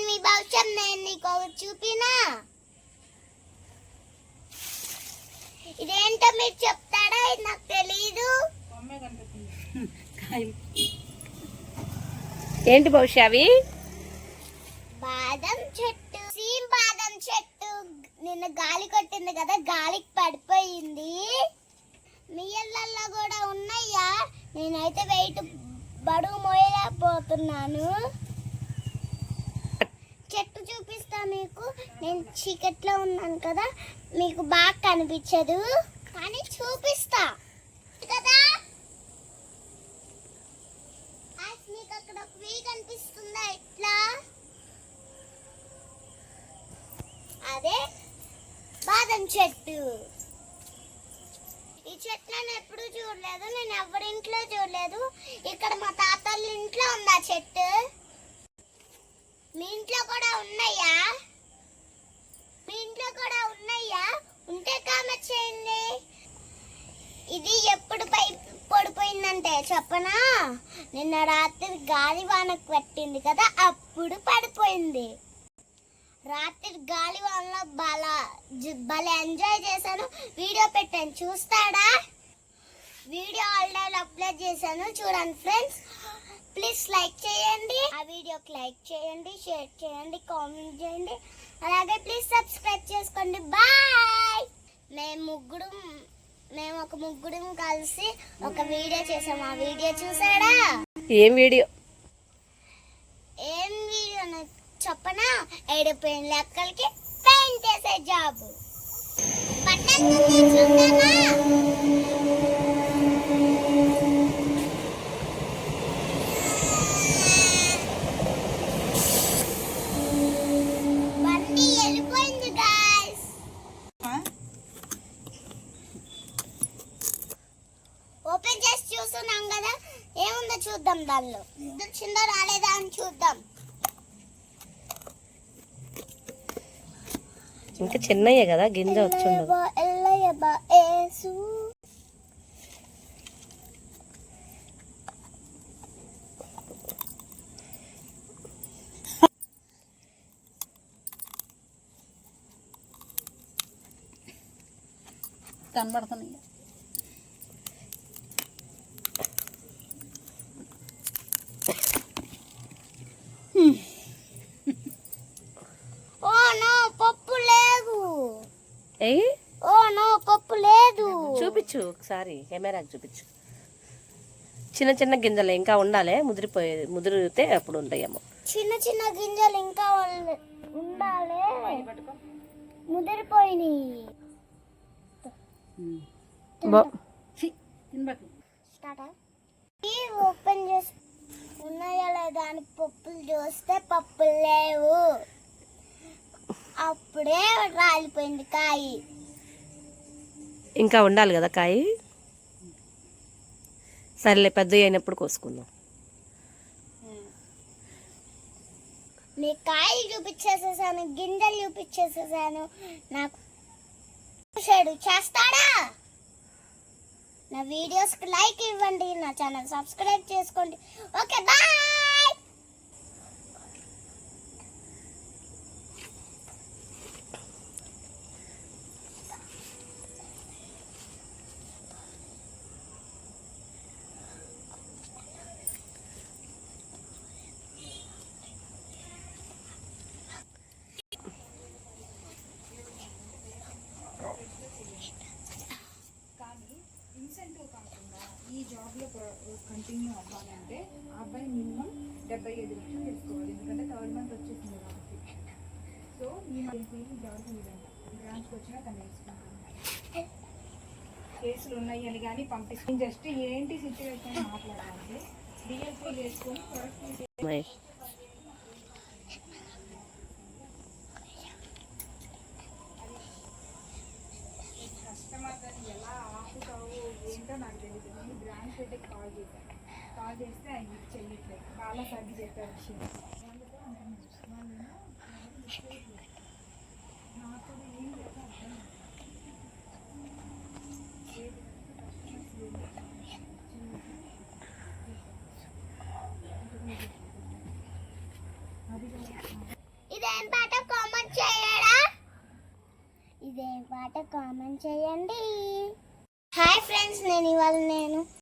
మీ భవిష్యత్ నేను నీకు చూపినా. ఇదేంటో మీరు చెప్తాడా? ఇది నాకు తెలీదు. ఏంటి భవిష్య అవి? బాదం చెట్టు, సీమ్ బాదం చెట్టు. నిన్న గాలి కొట్టింది కదా, గాలికి పడిపోయింది. మీ ఇళ్ళల్లో కూడా ఉన్నాయా? నేనైతే వెయిట్ బడుగు మోయలేకపోతున్నాను. చెట్టు చూపిస్తా మీకు. నేను చీకట్లో ఉన్నాను కదా, మీకు బాగా కనిపించదు, కానీ చూపిస్తా కదా. మీకు అక్కడ ఒక వీ కనిపిస్తుందా? ఇట్లా అదే బాదం చెట్టు. ఈ చెట్టు నేను ఎప్పుడు చూడలేదు, నేను ఎవరింట్లో చూడలేదు. ఇక్కడ మా తాతళ్ళ ఇంట్లో ఉంది ఆ చెట్టు. మీ ఇంట్లో కూడా ఉన్నాయా? మీ ఇంట్లో కూడా ఉన్నాయా? ఉంటే కామెంట్ చేయండి. ఇది ఎప్పుడు పడిపోయిందంటే చెప్పనా? నిన్న రాత్రి గాలి వానకు పట్టింది కదా, అప్పుడు పడిపోయింది. రాత్రి గాలి వానలో భలే ఎంజాయ్ చేశాను. వీడియో పెట్టాను, చూస్తాడా? వీడియో ఆల్రెడీ అప్లోడ్ చేశాను, చూడండి ఫ్రెండ్స్. ప్లీజ్ లైక్ చేయండి, ఆ వీడియోకి లైక్ చేయండి, షేర్ చేయండి, కామెంట్ చేయండి. అలాగే ప్లీజ్ సబ్స్క్రైబ్ చేసుకోండి. బాయ్. మేము ఒక ముగ్గురం కలిసి ఒక వీడియో చేసాము. ఆ వీడియో చూసాడా? ఏం వీడియో చెప్పనా? ఏడిపోయిన లెక్కలకి పెయింట్ చేసే జాబ్. బండి వెళ్ళిపోయింది గాయ్స్. ఓపెన్ చేసి చూస్తున్నాం కదా, ఏముందో చూద్దాం. దానిలో వచ్చిందో రాలేదా అని చూద్దాం. ఇంకా చిన్నయ్యే కదా, గింజ వచ్చిండు. కనబడుతున్నాయి. పప్పు లేదు. ఓ నో, పప్పు లేదు. చూపించు ఒకసారి, కెమెరాకి చూపించు. చిన్న చిన్న గింజలు ఇంకా ఉండాలి, ముదిరితే అప్పుడు ఉంటాయేమో. చిన్న చిన్న గింజలు ఇంకా ఉండాలి, ముదిరిపోయినాయి. ఓపెన్ చేసి ఉన్నాయా లేదా అని పప్పులు చూస్తే పప్పులు లేవు. అప్పుడే రాలిపోయింది కాయ. ఇంకా ఉండాలి కదా కాయ. సరేలే, పెద్ద అయినప్పుడు కోసుకుందాం. నీ కాయలు చూపించేసేసాను, గింజలు చూపించేసేసాను. నాకు చేస్తాడా? నా వీడియోస్కి లైక్ ఇవ్వండి, నా ఛానల్ సబ్స్క్రైబ్ చేసుకోండి. Okay, bye. ఈ జాబ్లో కంటిన్యూ అవ్వాలంటే ఆ అబ్బాయి మినిమం 75 లక్షలు తీసుకోవాలి. ఎందుకంటే థర్డ్ మంత్ వచ్చేసింది కాబట్టి. సో ఈ జాబ్ ఇదంతా బ్రాంచ్కి వచ్చినా తను వేసుకుంటాను. కేసులు ఉన్నాయి అని కానీ పంపిస్తాను. జస్ట్ ఏంటి సిచ్యువేషన్ మాట్లాడాలంటే డిఎల్పీ చేసుకొని ప్రొడక్టివిటీ ఎలా ఆపుతావు ఏంటో నాకు తెలియదు. నేను బ్రాంచ్ అయితే కాల్ చేస్తే ఆయన చెయ్యట్లేదు. చాలా సర్ది చెప్పారు విషయం. నాకు ఏం లేదు అర్థం. అది ఇదేం పాట కామెంట్ చేయడా ఇదేం పాట కామెంట్ చేయండి హాయ్ ఫ్రెండ్స్ నేను